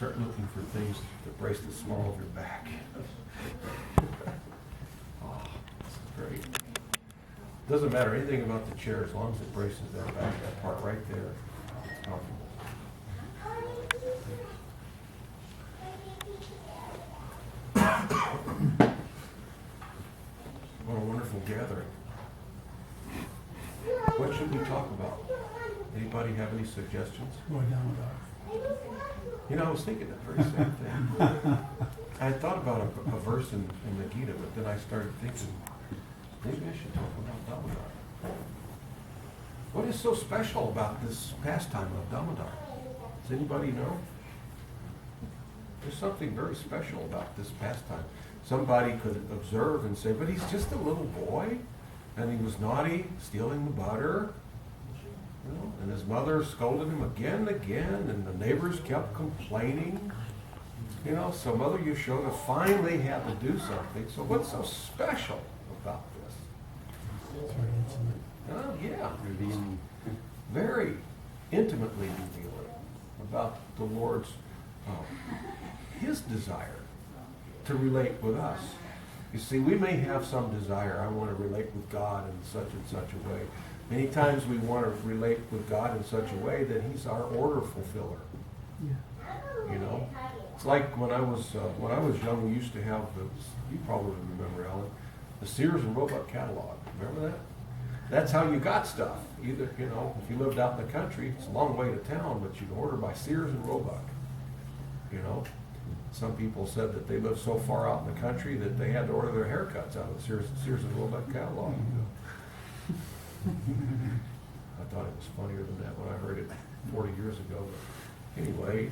start looking for things to brace the small of your back. Oh, this is great. Doesn't matter anything about the chair as long as it braces that back, that part right there. It's comfortable. What a wonderful gathering. What should we talk about? Anybody have any suggestions? Going down with You know, I was thinking that very same thing. I had thought about a verse in the Gita, but then I started thinking, maybe I should talk about Damodar. What is so special about this pastime of Damodar? Does anybody know? There's something very special about this pastime. Somebody could observe and say, but he's just a little boy, and he was naughty, stealing the butter, you know, and his mother scolded him again and again, and the neighbors kept complaining. You know, so Mother Yashoda finally had to do something. So what's so special about this? It's very intimate. Oh, yeah. Very intimately revealing about the Lord's, His desire to relate with us. You see, we may have some desire, I want to relate with God in such and such a way. Many times we want to relate with God in such a way that He's our order fulfiller. Yeah. You know? It's like when I was young, we used to have you probably remember, Alan, the Sears and Roebuck catalog. Remember that? That's how you got stuff. Either, you know, if you lived out in the country, it's a long way to town, but you can order by Sears and Roebuck. You know? Some people said that they lived so far out in the country that they had to order their haircuts out of the Sears and Roebuck catalog. I thought it was funnier than that when I heard it 40 years ago. But anyway,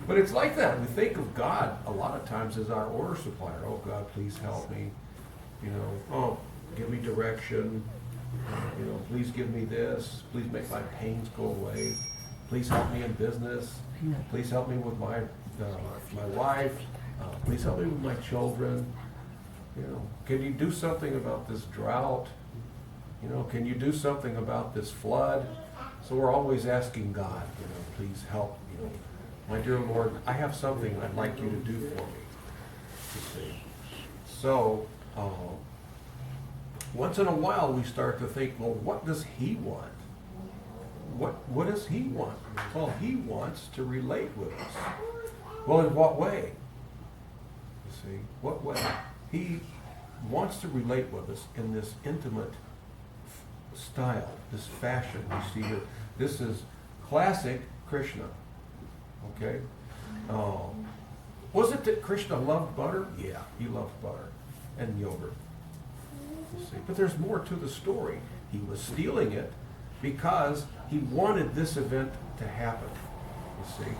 but it's like that. We think of God a lot of times as our order supplier. Oh, God, please help me. You know, oh, give me direction. You know, please give me this. Please make my pains go away. Please help me in business. Please help me with my wife. Please help me with my children. You know, can you do something about this drought? You know, can you do something about this flood? So we're always asking God, you know, please help. You know, my dear Lord, I have something I'd like you to do for me. You see. So once in a while we start to think, well, what does He want? What does He want? Well, He wants to relate with us. Well, in what way? You see, what way? He wants to relate with us in this intimate style, this fashion. You see here, this is classic Krishna. Okay? Was it that Krishna loved butter? Yeah, He loved butter and yogurt. You see, but there's more to the story. He was stealing it because He wanted this event to happen, you see.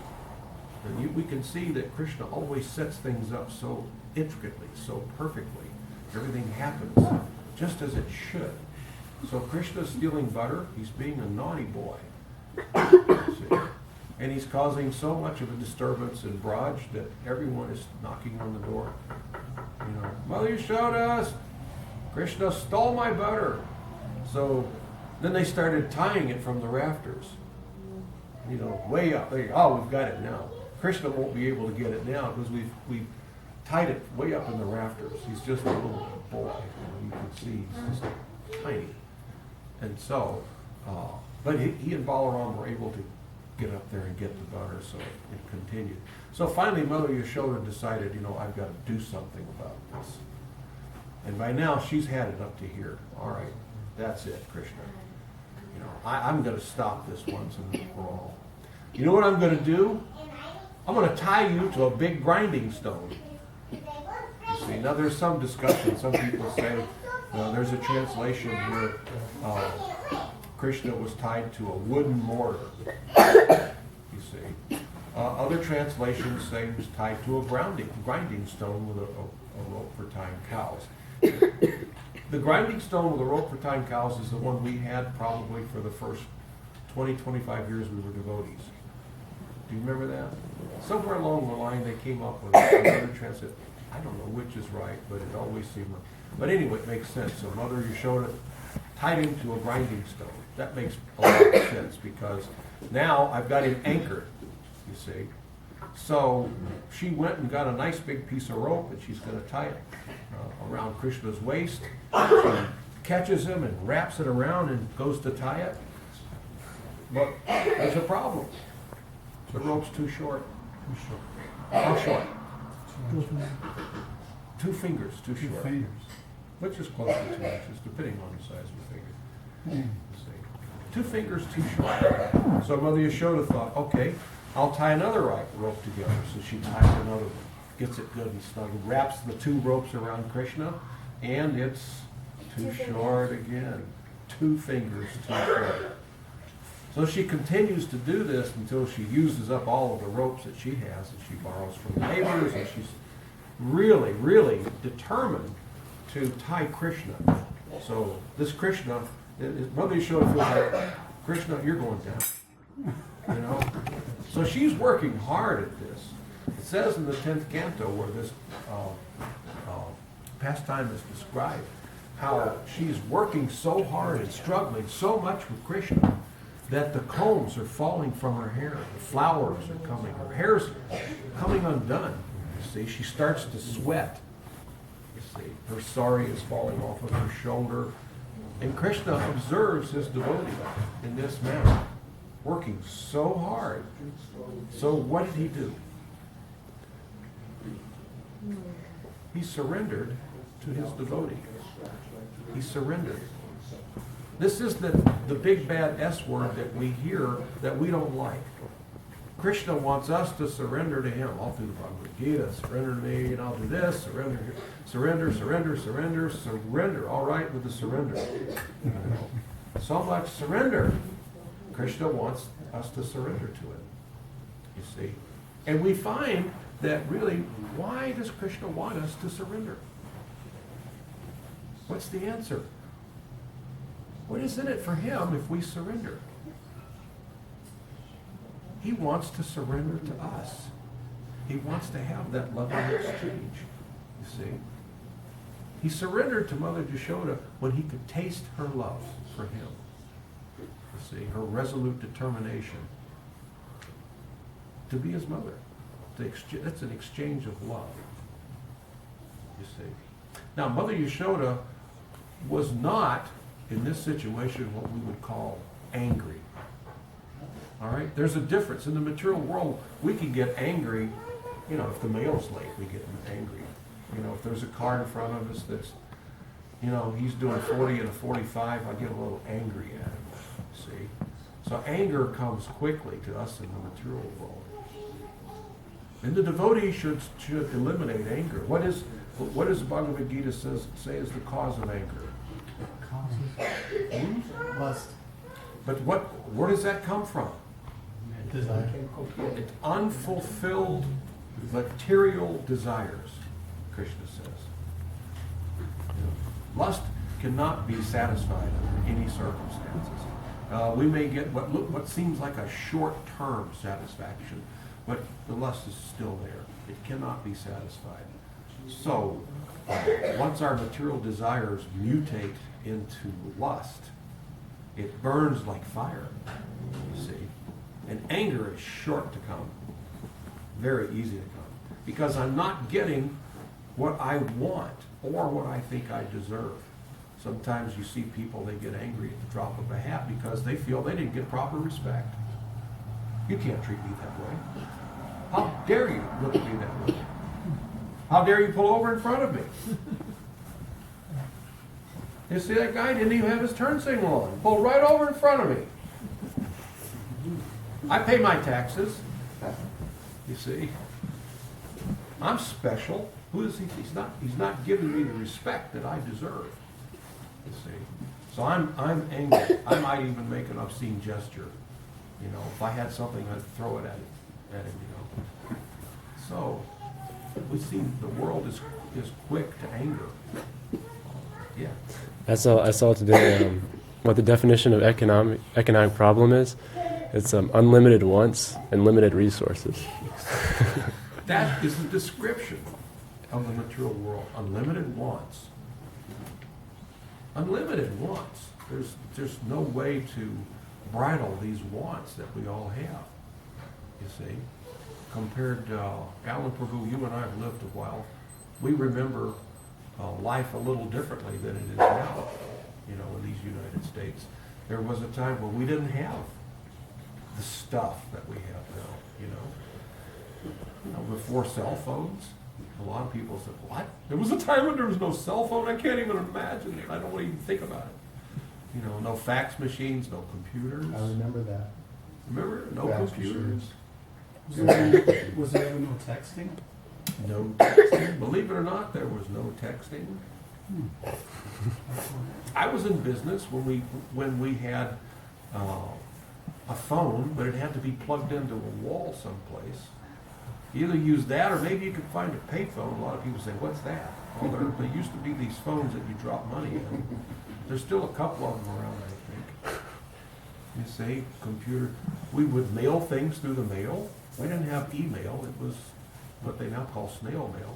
And we can see that Krishna always sets things up so intricately, so perfectly. Everything happens just as it should. So Krishna's stealing butter. He's being a naughty boy. You see. And he's causing so much of a disturbance in Braj that everyone is knocking on the door. You know, Mother Yashoda, Krishna stole my butter. So then they started tying it from the rafters. You know, way up. Oh, we've got it now. Krishna won't be able to get it now because we've tied it way up in the rafters. He's just a little boy. You can see he's just tiny. And so, but he and Balaram were able to get up there and get the butter, so it continued. So finally, Mother Yashoda decided, you know, I've got to do something about this. And by now, she's had it up to here. All right, that's it, Krishna. You know, I'm going to stop this once and for all. You know what I'm going to do? I'm going to tie you to a big grinding stone. You see, now there's some discussion. Some people say, there's a translation here, Krishna was tied to a wooden mortar. You see. Other translations say he was tied to a grinding stone with a rope for tying cows. The grinding stone with a rope for tying cows is the one we had probably for the first 20, 25 years we were devotees. Do you remember that? Somewhere along the line they came up with another translation. I don't know which is right, but it always seemed like. But anyway, it makes sense. So Mother Yashoda tied him to a grinding stone. That makes a lot of sense because now I've got him anchored. you see. So she went and got a nice big piece of rope, and she's going to tie it around Krishna's waist. She catches him and wraps it around and goes to tie it. But there's a problem. The rope's too short. Too short. How short? Go from there. 2 fingers too Two short. fingers. Which is close to 2 inches, depending on the size of the finger. Hmm. See. 2 fingers too short. So Mother Yashoda thought, okay, I'll tie another rope together. So she ties another one, gets it good and snug, wraps the 2 ropes around Krishna, and it's too short again. 2 fingers too short. So she continues to do this until she uses up all of the ropes that she has, that she borrows from neighbors, and she's really, really determined to tie Krishna. So this Krishna, Mother Yashoda feels like, Krishna, you're going down. You know? So she's working hard at this. It says in the 10th canto where this pastime is described, how she's working so hard and struggling so much with Krishna that the combs are falling from her hair, the flowers are coming, her hair's coming undone. You see, she starts to sweat. You see, her sari is falling off of her shoulder. And Krishna observes his devotee in this manner, working so hard. So what did he do? He surrendered to his devotee. He surrendered. This is the big bad S word that we hear that we don't like. Krishna wants us to surrender to him. All through the Bhagavad Gita, surrender to me, and I'll do this, surrender, surrender, surrender, surrender, surrender. All right with the surrender. You know, so much surrender. Krishna wants us to surrender to it. You see? And we find that really, why does Krishna want us to surrender? What's the answer? What is in it for him if we surrender? He wants to surrender to us. He wants to have that loving exchange, you see. He surrendered to Mother Yashoda when he could taste her love for him. You see, her resolute determination to be his mother. That's an exchange of love, you see. Now, Mother Yashoda was not, in this situation, what we would call angry. All right? There's a difference. In the material world, we can get angry, you know, if the mail's late, we get angry. You know, if there's a car in front of us that's, you know, he's doing 40 and a 45, I get a little angry at him, see? So anger comes quickly to us in the material world. And the devotee should eliminate anger. What does the Bhagavad Gita say is the cause of anger? Lust. But where does that come from? Desire. It's unfulfilled material desires, Krishna says. You know, lust cannot be satisfied under any circumstances. We may get what seems like a short-term satisfaction, but the lust is still there. It cannot be satisfied. So, once our material desires mutate into lust, it burns like fire, you see. And anger is short to come, very easy to come, because I'm not getting what I want or what I think I deserve. Sometimes you see people, they get angry at the drop of a hat because they feel they didn't get proper respect. You can't treat me that way. How dare you look at me that way? How dare you pull over in front of me? You see, that guy didn't even have his turn signal on. Pulled right over in front of me. I pay my taxes. You see, I'm special. Who is he? He's not giving me the respect that I deserve. You see, so I'm angry. I might even make an obscene gesture. You know, if I had something, I'd throw it at him. You know. So we see the world is quick to anger. Yeah. I saw today what the definition of economic problem is. It's unlimited wants and limited resources. That is the description of the material world. Unlimited wants. Unlimited wants. There's no way to bridle these wants that we all have. You see? compared to Alan Prabhu, you and I have lived a while. We remember life a little differently than it is now, you know, in these United States. There was a time when we didn't have the stuff that we have now, you know. Before cell phones, a lot of people said, what? There was a time when there was no cell phone? I can't even imagine it. I don't even think about it. You know, no fax machines, no computers. I remember that. Remember? No Fax computers. machines. Was there ever no texting? No texting. Believe it or not, there was no texting. I was in business when we had a phone, but it had to be plugged into a wall someplace. You either use that, or maybe you could find a payphone. A lot of people say, "What's that?" Well, there used to be these phones that you drop money in. There's still a couple of them around, I think. You see, computer. We would mail things through the mail. We didn't have email. It was what they now call snail mail.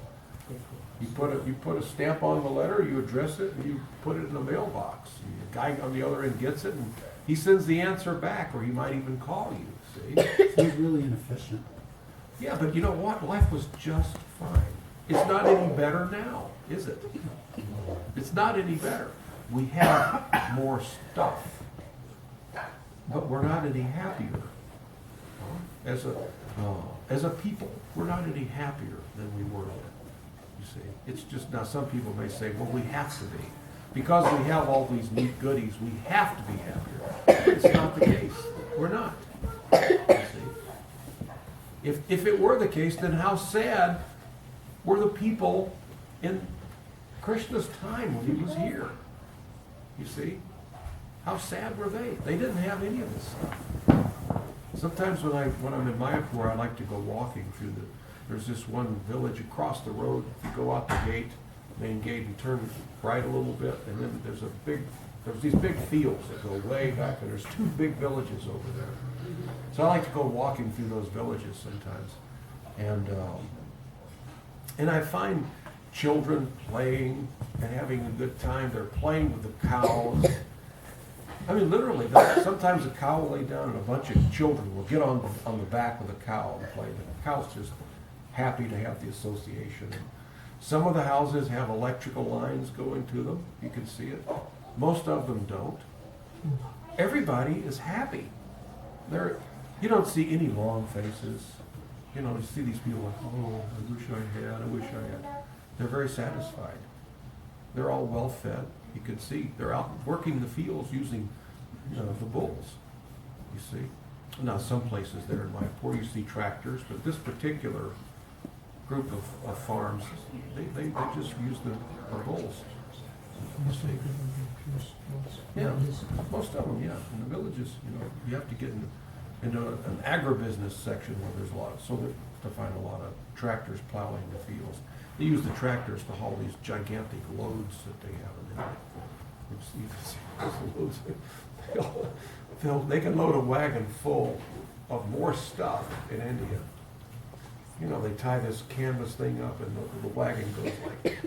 You put a stamp on the letter, you address it, and you put it in the mailbox. And the guy on the other end gets it, and he sends the answer back, or he might even call you. See? It was really inefficient. Yeah, but you know what? Life was just fine. It's not any better now, is it? It's not any better. We have more stuff, but we're not any happier. As a people, we're not any happier than we were then. You see, it's just now. Some people may say, "Well, we have to be because we have all these neat goodies. We have to be happier." It's not the case. We're not. You see, if it were the case, then how sad were the people in Krishna's time when he was here? You see, how sad were they? They didn't have any of this stuff. Sometimes when I'm in Mayapur, I like to go walking through there's this one village across the road. If you go out the gate, main gate, and turn right a little bit, and then there's these big fields that go way back, and there's two big villages over there. So I like to go walking through those villages sometimes, and I find children playing and having a good time. They're playing with the cows. I mean, literally, sometimes a cow will lay down and a bunch of children will get on the back of the cow and play. The cow's just happy to have the association. Some of the houses have electrical lines going to them. You can see it. Most of them don't. Everybody is happy. You don't see any long faces. You know, you see these people like, oh, I wish I had. They're very satisfied. They're all well fed. You can see they're out working the fields using the bulls. You see. Now, some places there in Mayapur you see tractors, but this particular group of farms, they just use the bulls. You see. Yeah, most of them, yeah. In the villages, you have to get into an agribusiness section where there's a lot, to find a lot of tractors plowing the fields. They use the tractors to haul these gigantic loads that they have in there. They can load a wagon full of more stuff in India. You know, they tie this canvas thing up and the wagon goes like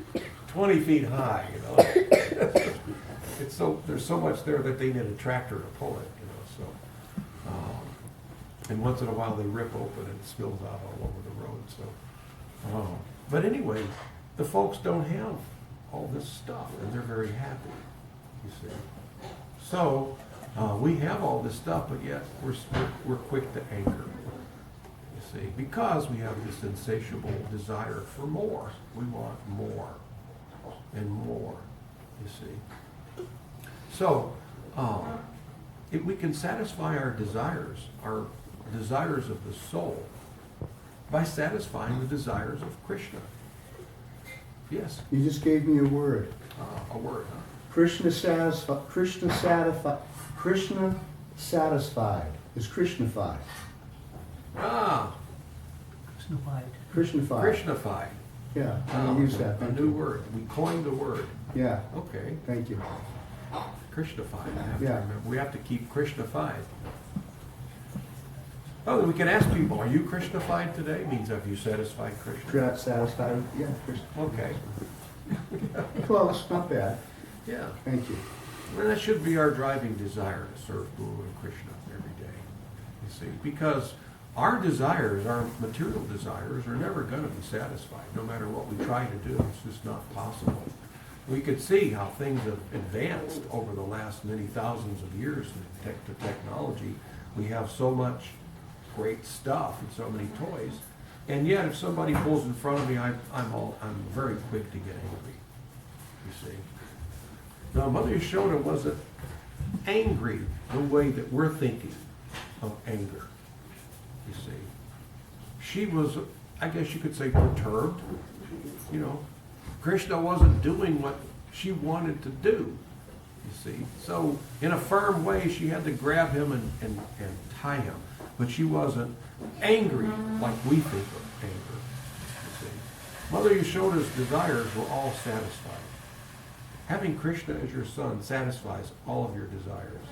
20 feet high, there's so much there that they need a tractor to pull it, and once in a while they rip open and it spills out all over the road, but anyway, the folks don't have all this stuff and they're very happy, you see. So, we have all this stuff, but yet we're quick to anger, you see, because we have this insatiable desire for more. We want more and more, you see. So, we can satisfy our desires of the soul, by satisfying the desires of Krishna. Yes? You just gave me a word. A word, huh? Krishna satisfied. Krishna satisfied is Krishnified. Ah, Krishnified. Krishnified. Yeah, I use that. A Thank new you. word. We coined a word. Yeah, Okay. thank you. Krishnified. I have to Yeah. remember. We have to keep Krishnified. Oh, we can ask people, are you Krishnified today? Means have you satisfied Krishna? Not satisfied. Yeah, Krishna. Okay. Close, not bad. Yeah. Thank you. Well, that should be our driving desire, to serve Guru and Krishna every day, you see, because our desires, our material desires, are never going to be satisfied, no matter what we try to do. It's just not possible. We could see how things have advanced over the last many thousands of years in to technology. We have so much great stuff and so many toys, and yet if somebody pulls in front of me, I'm very quick to get angry. You see. Now, Mother Yashoda wasn't angry the way that we're thinking of anger. You see, she was, I guess you could say, perturbed. You know, Krishna wasn't doing what she wanted to do. You see, so in a firm way, she had to grab him and tie him, but she wasn't angry like we think of anger. You see, Mother Yashoda's desires were all satisfied. Having Krishna as your son satisfies all of your desires.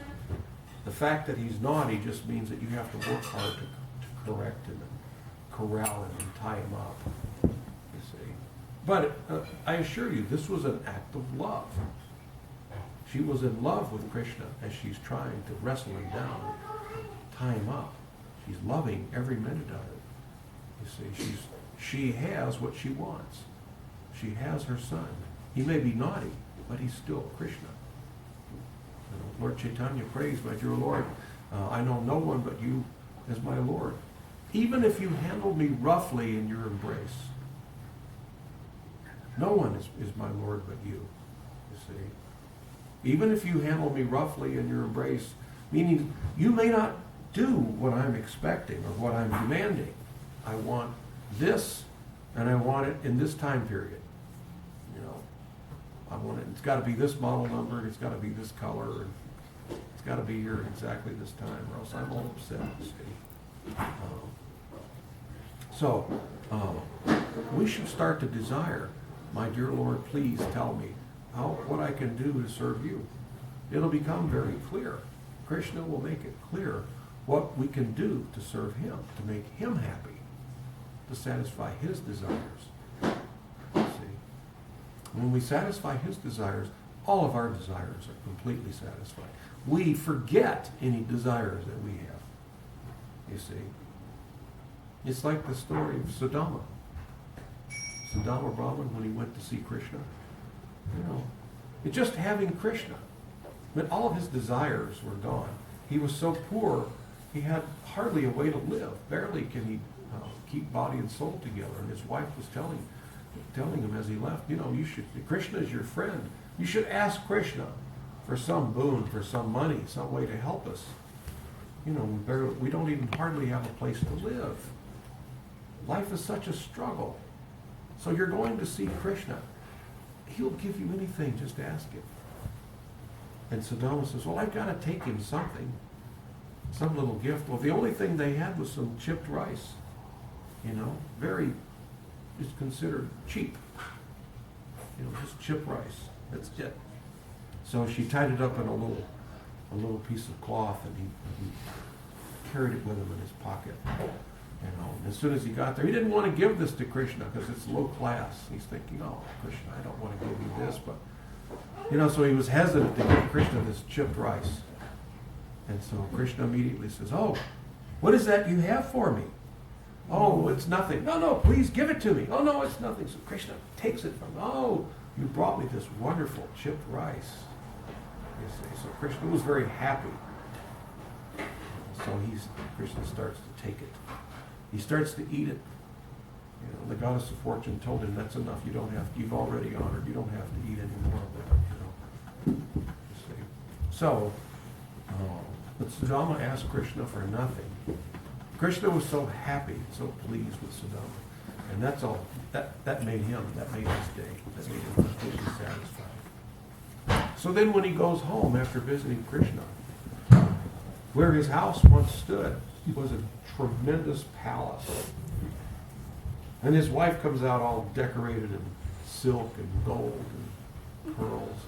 The fact that he's naughty just means that you have to work hard to correct him and corral him and tie him up. You see. But I assure you, this was an act of love. She was in love with Krishna as she's trying to wrestle him down, tie him up. She's loving every minute of it. You see, she has what she wants. She has her son. He may be naughty, but he's still Krishna. You know, Lord Chaitanya prays, my dear Lord, I know no one but you as my Lord. Even if you handle me roughly in your embrace, no one is my Lord but you see. Even if you handle me roughly in your embrace, meaning you may not do what I'm expecting or what I'm demanding. I want this, and I want it in this time period. You know, I want it, it's got to be this model number, it's got to be this color, and it's got to be here at exactly this time, or else I'm all upset, you see. We should start to desire, my dear Lord, please tell me what I can do to serve you. It'll become very clear. Krishna will make it clear what we can do to serve him, to make him happy, to satisfy his desires. See? When we satisfy his desires, all of our desires are completely satisfied. We forget any desires that we have. You see? It's like the story of Sudama. Sudama Brahman, when he went to see Krishna, you know, it's just having Krishna. But all of his desires were gone. He was so poor, he had hardly a way to live. Barely can he keep body and soul together. And his wife was telling him as he left, you know, Krishna is your friend. You should ask Krishna for some boon, for some money, some way to help us. You know, we don't even hardly have a place to live. Life is such a struggle. So you're going to see Krishna. He'll give you anything, just ask him. And Sudama says, well, I've got to take him something, some little gift. Well, the only thing they had was some chipped rice, you know, it's considered cheap. You know, just chipped rice, that's it. So she tied it up in a little piece of cloth, and he carried it with him in his pocket. You know, and as soon as he got there, he didn't want to give this to Krishna because it's low class. He's thinking, oh, Krishna, I don't want to give you this, but you know, so he was hesitant to give Krishna this chipped rice. And so Krishna immediately says, oh, what is that you have for me? Oh, it's nothing. No, please give it to me. Oh, no, it's nothing. So Krishna takes it from him. Oh, you brought me this wonderful chipped rice. You see, so Krishna was very happy. So Krishna starts to take it. He starts to eat it. You know, the goddess of fortune told him, that's enough. You've already honored. You don't have to eat any more of it. You know. You see. So, but Sudama asked Krishna for nothing. Krishna was so happy, so pleased with Sudama. And that's all. That made his day. That made him completely satisfied. So then when he goes home after visiting Krishna, where his house once stood was a tremendous palace. And his wife comes out all decorated in silk and gold and pearls.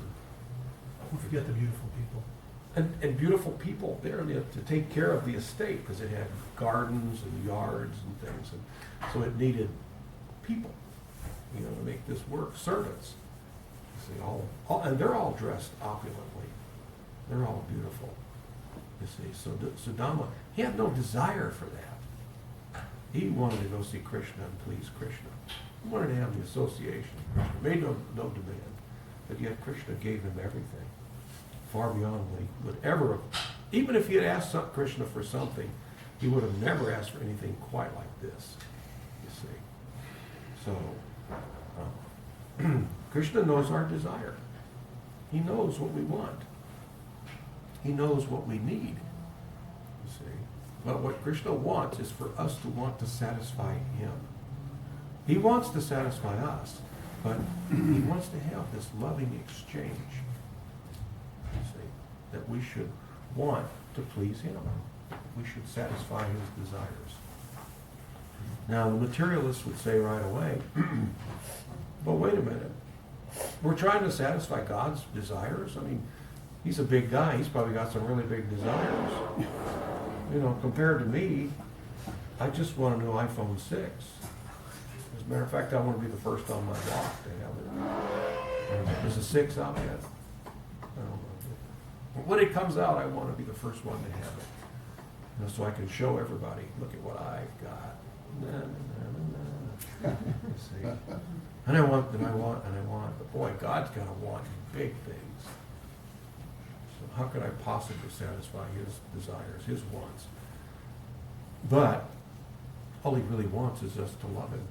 Don't forget the beautiful people. And beautiful people there to take care of the estate, because it had gardens and yards and things. And so it needed people, you know, to make this work, servants. You see, and they're all dressed opulently. They're all beautiful. You see, so Sudama, he had no desire for that. He wanted to go see Krishna and please Krishna. He wanted to have the association of Krishna. Made no demand. But yet Krishna gave him everything, far beyond what he would ever have. Even if he had asked Krishna for something, he would have never asked for anything quite like this, you see. So, Krishna knows our desire. He knows what we want. He knows what we need, you see. But what Krishna wants is for us to want to satisfy him. He wants to satisfy us, but he wants to have this loving exchange, you see, that we should want to please him. We should satisfy his desires. Now, the materialists would say right away, but wait a minute. We're trying to satisfy God's desires? I mean, he's a big guy. He's probably got some really big desires. You know, compared to me, I just want a new iPhone 6. As a matter of fact, I want to be the first on my block to have it. There's a 6 out yet. I don't know. When it comes out, I want to be the first one to have it. You know, so I can show everybody, look at what I've got. You see? And I want. But boy, God's got to want big things. So how could I possibly satisfy his desires, his wants? But all he really wants is us to love him.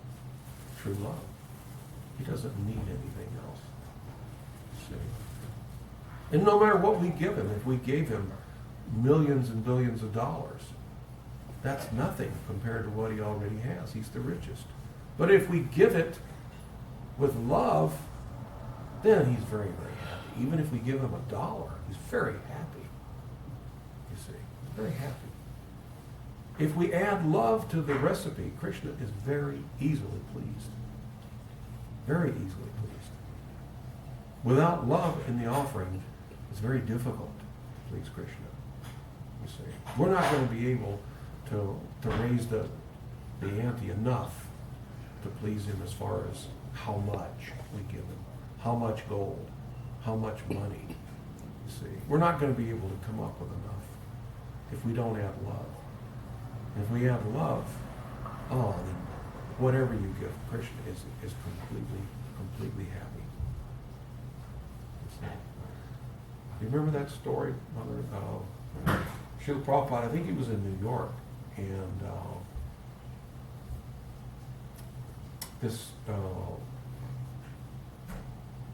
True love. He doesn't need anything else. See? And no matter what we give him, if we gave him millions and billions of dollars, that's nothing compared to what he already has. He's the richest. But if we give it with love, then he's very, very happy. Even if we give him $1, he's very happy. You see, very happy. If we add love to the recipe, Krishna is very easily pleased. Very easily pleased. Without love in the offering, it's very difficult to please Krishna. You see, we're not going to be able to raise the ante enough to please him as far as how much we give him, how much gold, how much money. You see, we're not going to be able to come up with enough if we don't add love. If we add love, then whatever you give, Krishna is completely happy. You see. You remember that story, Mother? Srila Prabhupada, I think he was in New York, and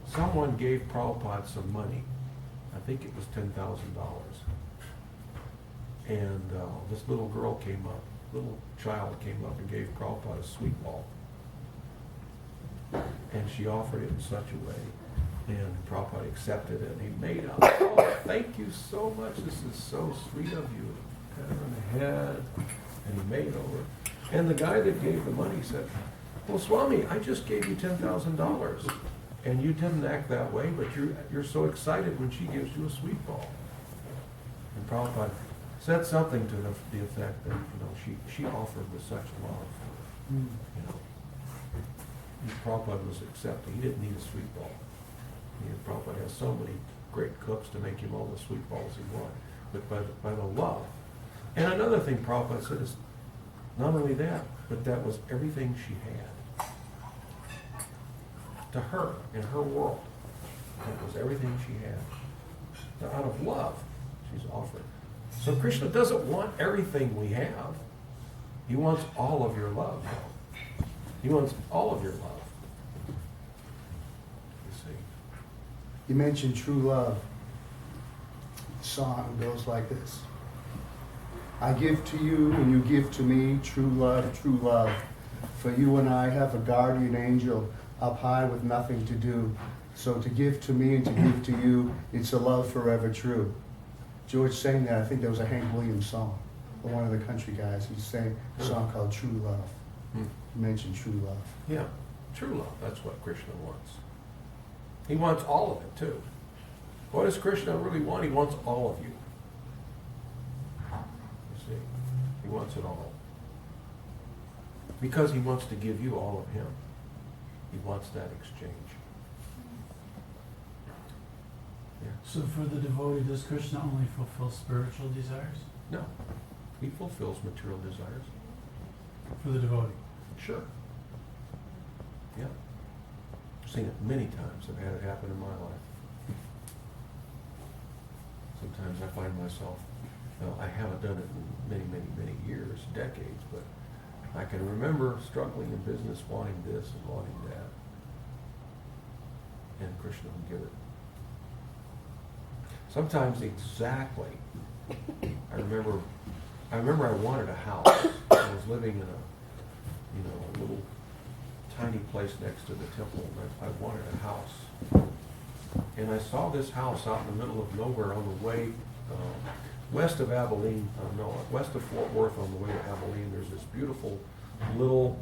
someone gave Prabhupada some money. I think it was $10,000. And this little girl came up, little child came up and gave Prabhupada a sweet ball. And she offered it in such a way, and Prabhupada accepted it, and he made up, oh, thank you so much, this is so sweet of you. Pat her on the head, and he made over. And the guy that gave the money said, well, Swami, I just gave you $10,000, and you didn't act that way, but you're so excited when she gives you a sweet ball. And Prabhupada said something to the effect that, she offered with such love. And Prabhupada was accepting. He didn't need a sweet ball. Prabhupada has so many great cooks to make him all the sweet balls he wanted, but by the love. And another thing Prabhupada said is, not only that, but that was everything she had. To her, in her world, that was everything she had. Out of love, she's offered. So Krishna doesn't want everything we have. He wants all of your love. He wants all of your love. You see. You mentioned true love. The song goes like this. I give to you and you give to me true love, true love. For you and I have a guardian angel up high with nothing to do. So to give to me and to give to you, it's a love forever true. George sang that. I think that was a Hank Williams song. Or one of the country guys. He sang a song called True Love. You mentioned true love. Yeah, true love. That's what Krishna wants. He wants all of it too. What does Krishna really want? He wants all of you. You see, he wants it all. Because he wants to give you all of him. He wants that exchange. Yeah. So for the devotee, does Krishna only fulfill spiritual desires? No, he fulfills material desires. for the devotee. Sure. Yeah. I've seen it many times. I've had it happen in my life. Sometimes I find myself, well, I haven't done it in many, many, many years, decades, but I can remember struggling in business, wanting this and wanting that. And Krishna will give it. Sometimes exactly. I remember I wanted a house. I was living in a little tiny place next to the temple, and I wanted a house. And I saw this house out in the middle of nowhere on the way west of Abilene, west of Fort Worth on the way to Abilene. There's this beautiful little,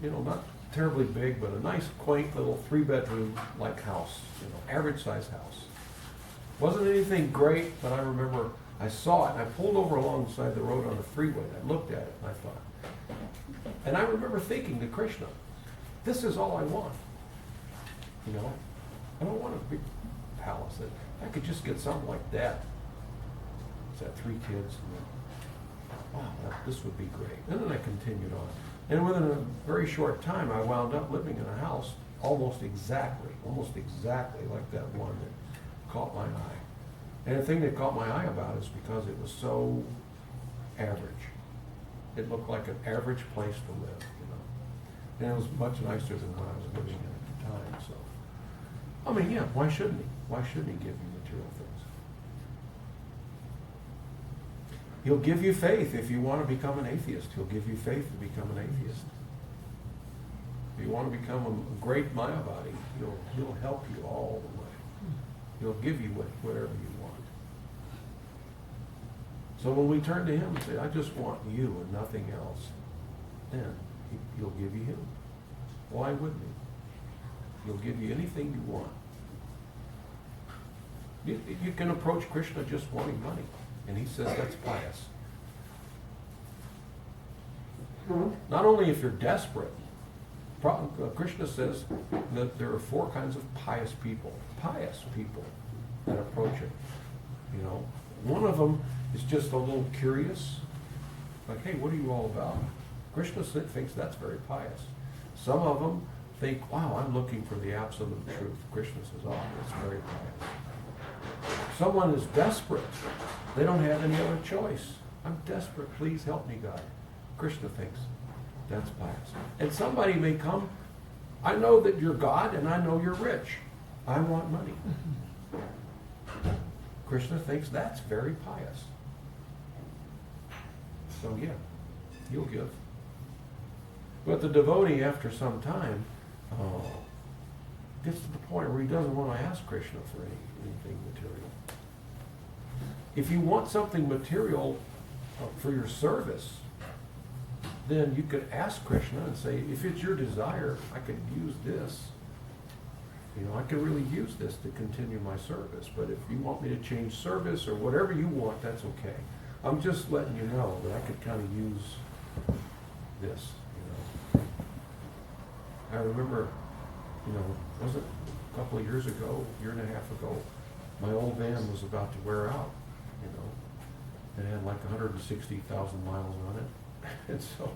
not terribly big, but a nice, quaint little 3-bedroom like house, average size house. Wasn't anything great, but I remember I saw it, and I pulled over alongside the road on the freeway. I looked at it, and I thought, and I remember thinking to Krishna, this is all I want. I don't want a big palace. I could just get something like that. It's got 3 kids. Wow, this would be great. And then I continued on. And within a very short time, I wound up living in a house almost exactly like that one that caught my eye. And the thing that caught my eye about it is because it was so average. It looked like an average place to live, And it was much nicer than what I was living in at the time. So, I mean, yeah, why shouldn't he? Why shouldn't he give you material things? He'll give you faith if you want to become an atheist. He'll give you faith to become an atheist. If you want to become a great Mayavadi, he'll help you all the way. He'll give you whatever you want. So when we turn to him and say, I just want you and nothing else, then he'll give you him. Why wouldn't he? He'll give you anything you want. You can approach Krishna just wanting money, and he says that's pious. Not only if you're desperate. Krishna says that there are 4 kinds of pious people that approach it. One of them is just a little curious, like, hey, what are you all about? Krishna thinks that's very pious. Some of them think, wow, I'm looking for the absolute truth. Krishna says, oh, that's very pious. Someone is desperate. They don't have any other choice. I'm desperate. Please help me, God. Krishna thinks that's pious. And somebody may come, I know that you're God and I know you're rich. I want money. Krishna thinks that's very pious. So yeah, you'll give. But the devotee, after some time, gets to the point where he doesn't want to ask Krishna for anything material. If you want something material for your service, then you could ask Krishna and say, if it's your desire, I could use this. I could really use this to continue my service. But if you want me to change service or whatever you want, that's okay. I'm just letting you know that I could kind of use this. I remember, was it a couple of years ago, a year and a half ago, my old van was about to wear out. It had like 160,000 miles on it. And so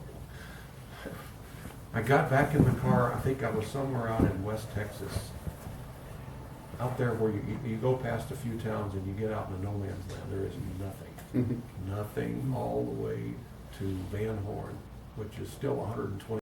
I got back in the car. I think I was somewhere out in West Texas, out there where you go past a few towns and you get out in the no man's land. There is nothing. Nothing all the way to Van Horn, which is still 120